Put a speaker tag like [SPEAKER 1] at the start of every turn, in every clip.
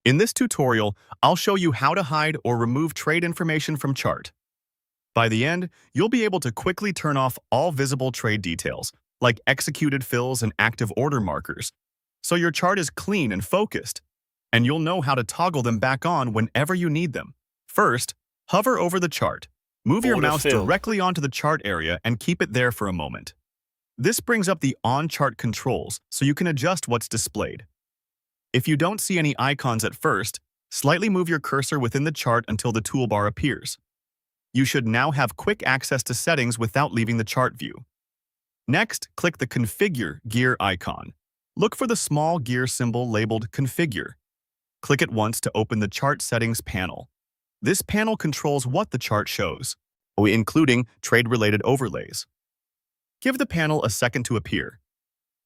[SPEAKER 1] In this tutorial, I'll show you how to hide or remove trade information from chart. By the end, you'll be able to quickly turn off all visible trade details, like executed fills and active order markers, so your chart is clean and focused, and you'll know how to toggle them back on whenever you need them. First, hover over the chart. Move your mouse directly onto the chart area and keep it there for a moment. This brings up the on-chart controls so you can adjust what's displayed. If you don't see any icons at first, slightly move your cursor within the chart until the toolbar appears. You should now have quick access to settings without leaving the chart view. Next, click the Configure gear icon. Look for the small gear symbol labeled Configure. Click it once to open the Chart Settings panel. This panel controls what the chart shows, including trade-related overlays. Give the panel a second to appear.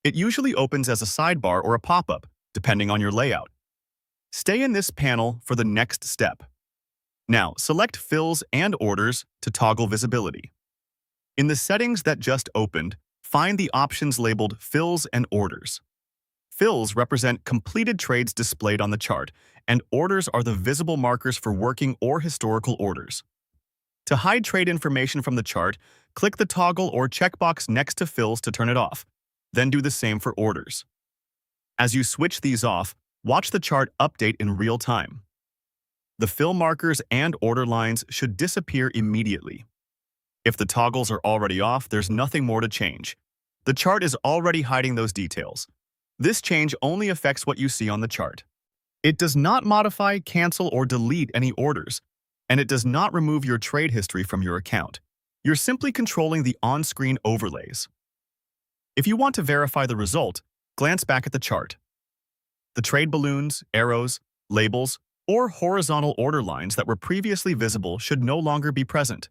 [SPEAKER 1] It usually opens as a sidebar or a pop-up, depending on your layout. Stay in this panel for the next step. Now, select Fills and Orders to toggle visibility. In the settings that just opened, find the options labeled Fills and Orders. Fills represent completed trades displayed on the chart, and orders are the visible markers for working or historical orders. To hide trade information from the chart, click the toggle or checkbox next to Fills to turn it off. Then do the same for Orders. As you switch these off, watch the chart update in real time. The fill markers and order lines should disappear immediately. If the toggles are already off, there's nothing more to change. The chart is already hiding those details. This change only affects what you see on the chart. It does not modify, cancel, or delete any orders, and it does not remove your trade history from your account. You're simply controlling the on-screen overlays. If you want to verify the result, glance back at the chart. The trade balloons, arrows, labels, or horizontal order lines that were previously visible should no longer be present.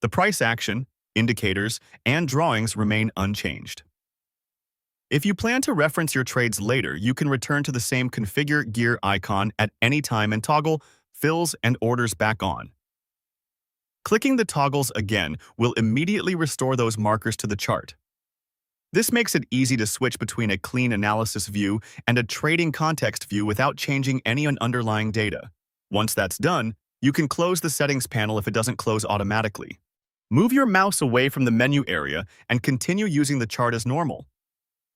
[SPEAKER 1] The price action, indicators, and drawings remain unchanged. If you plan to reference your trades later, you can return to the same Configure gear icon at any time and toggle Fills and Orders back on. Clicking the toggles again will immediately restore those markers to the chart. This makes it easy to switch between a clean analysis view and a trading context view without changing any underlying data. Once that's done, you can close the settings panel if it doesn't close automatically. Move your mouse away from the menu area and continue using the chart as normal.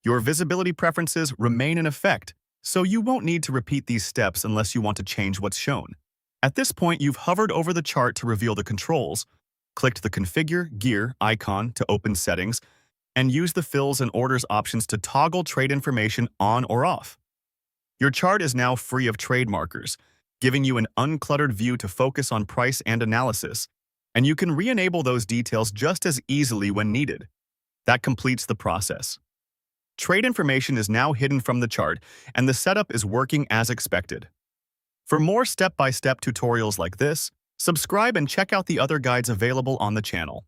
[SPEAKER 1] Your visibility preferences remain in effect, so you won't need to repeat these steps unless you want to change what's shown. At this point, you've hovered over the chart to reveal the controls, clicked the Configure gear icon to open settings, and use the Fills and Orders options to toggle trade information on or off. Your chart is now free of trade markers, giving you an uncluttered view to focus on price and analysis, and you can re-enable those details just as easily when needed. That completes the process. Trade information is now hidden from the chart, and the setup is working as expected. For more step-by-step tutorials like this, subscribe and check out the other guides available on the channel.